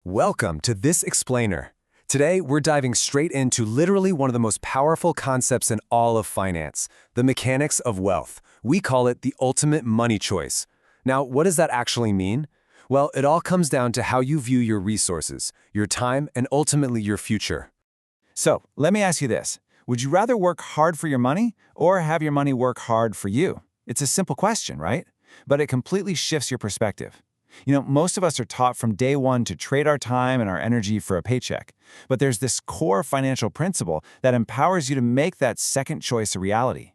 Welcome to This Explainer. Today, we're diving straight into literally one of the most powerful concepts in all of finance, the mechanics of wealth. We call it the ultimate money choice. Now, what does that actually mean? Well, it all comes down to how you view your resources, your time, and ultimately your future. So, let me ask you this. Would you rather work hard for your money or have your money work hard for you? It's a simple question, right? But it completely shifts your perspective. Most of us are taught from day one to trade our time and our energy for a paycheck. But there's this core financial principle that empowers you to make that second choice a reality.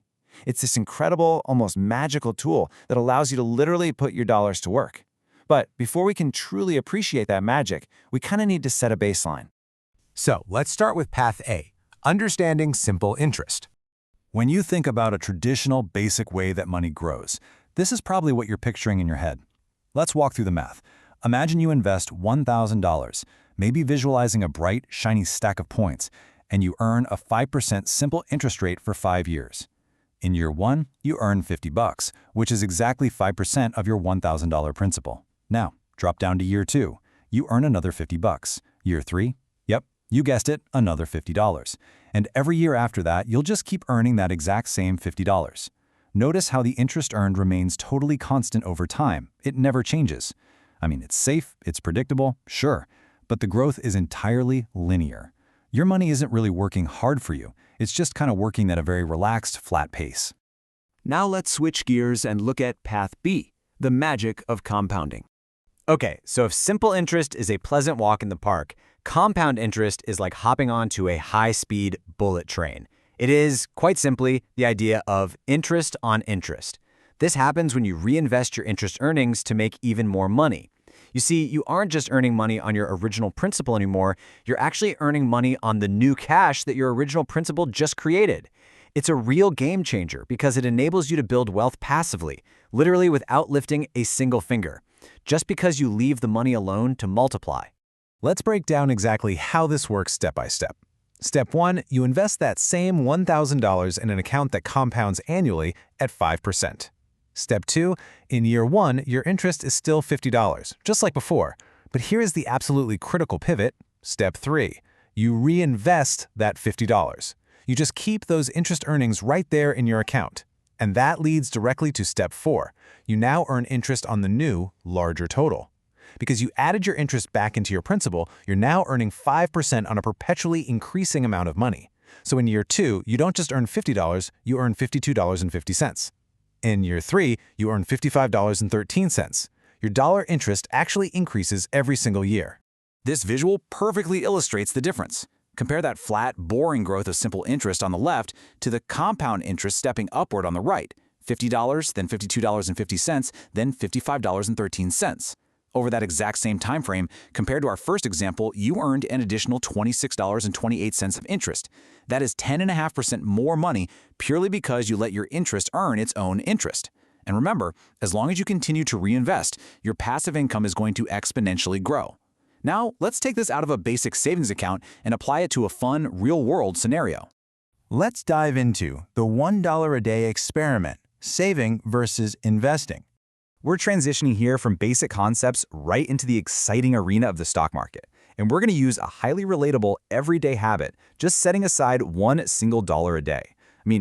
It's this incredible, almost magical tool that allows you to literally put your dollars to work. But before we can truly appreciate that magic, we kind of need to set a baseline. So, let's start with Path A, understanding simple interest. When you think about a traditional, basic way that money grows, this is probably what you're picturing in your head. Let's walk through the math. Imagine you invest $1,000, maybe visualizing a bright, shiny stack of points, and you earn a 5% simple interest rate for 5 years. In year 1, you earn 50 bucks, which is exactly 5% of your $1,000 principal. Now, drop down to year 2. You earn another 50 bucks. Year 3, yep, you guessed it, another $50. And every year after that, you'll just keep earning that exact same $50. Notice how the interest earned remains totally constant over time. It never changes. It's safe, it's predictable, sure, but the growth is entirely linear. Your money isn't really working hard for you. It's just kind of working at a very relaxed, flat pace. Now let's switch gears and look at Path B, the magic of compounding. Okay, so if simple interest is a pleasant walk in the park, compound interest is like hopping onto a high-speed bullet train. It is, quite simply, the idea of interest on interest. This happens when you reinvest your interest earnings to make even more money. You see, you aren't just earning money on your original principal anymore, you're actually earning money on the new cash that your original principal just created. It's a real game changer because it enables you to build wealth passively, literally without lifting a single finger, just because you leave the money alone to multiply. Let's break down exactly how this works step by step. Step 1, you invest that same $1,000 in an account that compounds annually at 5%. Step 2, in year 1, your interest is still $50, just like before. But here is the absolutely critical pivot. Step 3, you reinvest that $50. You just keep those interest earnings right there in your account. And that leads directly to step 4. You now earn interest on the new, larger total. Because you added your interest back into your principal, you're now earning 5% on a perpetually increasing amount of money. So in year 2, you don't just earn $50, you earn $52.50. In year 3, you earn $55.13. Your dollar interest actually increases every single year. This visual perfectly illustrates the difference. Compare that flat, boring growth of simple interest on the left to the compound interest stepping upward on the right, $50, then $52.50, then $55.13. Over that exact same time frame, compared to our first example, you earned an additional $26.28 of interest. That is 10.5% more money purely because you let your interest earn its own interest. And remember, as long as you continue to reinvest, your passive income is going to exponentially grow. Now, let's take this out of a basic savings account and apply it to a fun, real-world scenario. Let's dive into the $1 a day experiment, saving versus investing. We're transitioning here from basic concepts right into the exciting arena of the stock market. And we're going to use a highly relatable everyday habit, just setting aside one single dollar a day.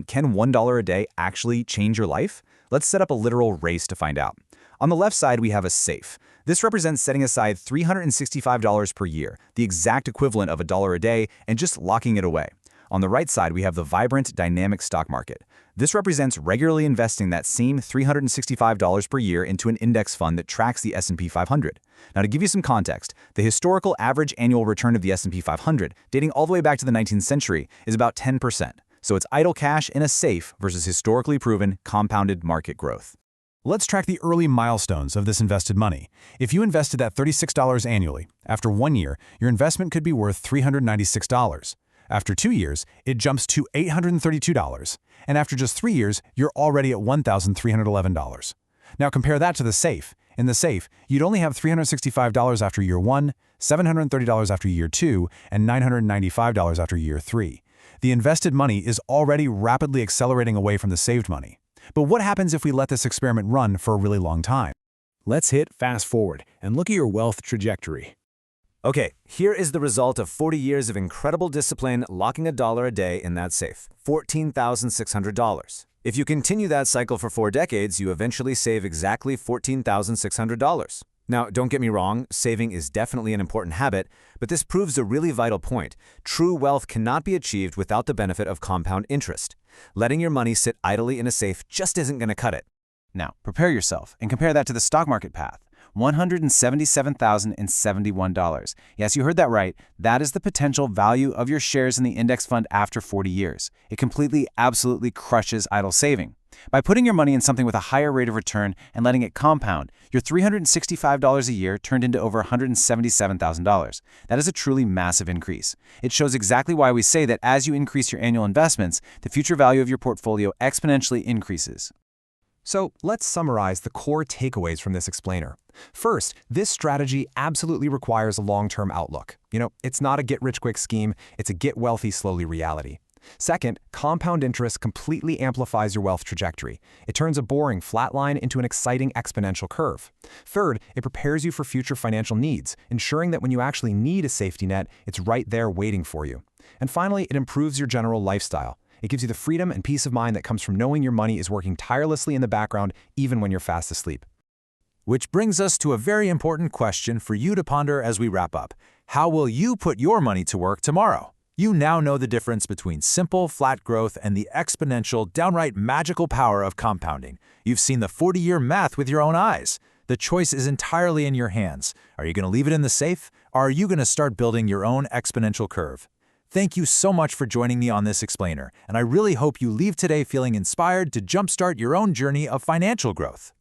Can $1 a day actually change your life? Let's set up a literal race to find out. On the left side, we have a SAFE. This represents setting aside $365 per year, the exact equivalent of $1 a day, and just locking it away. On the right side, we have the vibrant, dynamic stock market. This represents regularly investing that same $365 per year into an index fund that tracks the S&P 500. Now, to give you some context, the historical average annual return of the S&P 500, dating all the way back to the 19th century, is about 10%. So it's idle cash in a safe versus historically proven compounded market growth. Let's track the early milestones of this invested money. If you invested that $36 annually, after 1 year, your investment could be worth $396. After 2 years, it jumps to $832, and after just 3 years, you're already at $1,311. Now compare that to the SAFE. In the SAFE, you'd only have $365 after year 1, $730 after year 2, and $995 after year 3. The invested money is already rapidly accelerating away from the saved money. But what happens if we let this experiment run for a really long time? Let's hit fast forward and look at your wealth trajectory. Okay, here is the result of 40 years of incredible discipline locking $1 a day in that safe. $14,600. If you continue that cycle for 4 decades, you eventually save exactly $14,600. Now, don't get me wrong, saving is definitely an important habit, but this proves a really vital point. True wealth cannot be achieved without the benefit of compound interest. Letting your money sit idly in a safe just isn't going to cut it. Now, prepare yourself and compare that to the stock market path. $177,071. Yes, you heard that right. That is the potential value of your shares in the index fund after 40 years. It completely, absolutely crushes idle saving. By putting your money in something with a higher rate of return and letting it compound, your $365 a year turned into over $177,000. That is a truly massive increase. It shows exactly why we say that as you increase your annual investments, the future value of your portfolio exponentially increases. So let's summarize the core takeaways from this explainer. First, this strategy absolutely requires a long-term outlook. It's not a get-rich-quick scheme, it's a get-wealthy-slowly reality. Second, compound interest completely amplifies your wealth trajectory. It turns a boring flat line into an exciting exponential curve. Third, it prepares you for future financial needs, ensuring that when you actually need a safety net, it's right there waiting for you. And finally, it improves your general lifestyle. It gives you the freedom and peace of mind that comes from knowing your money is working tirelessly in the background, even when you're fast asleep. Which brings us to a very important question for you to ponder as we wrap up. How will you put your money to work tomorrow? You now know the difference between simple, flat growth and the exponential, downright magical power of compounding. You've seen the 40-year math with your own eyes. The choice is entirely in your hands. Are you going to leave it in the safe, or are you going to start building your own exponential curve? Thank you so much for joining me on this explainer, and I really hope you leave today feeling inspired to jumpstart your own journey of financial growth.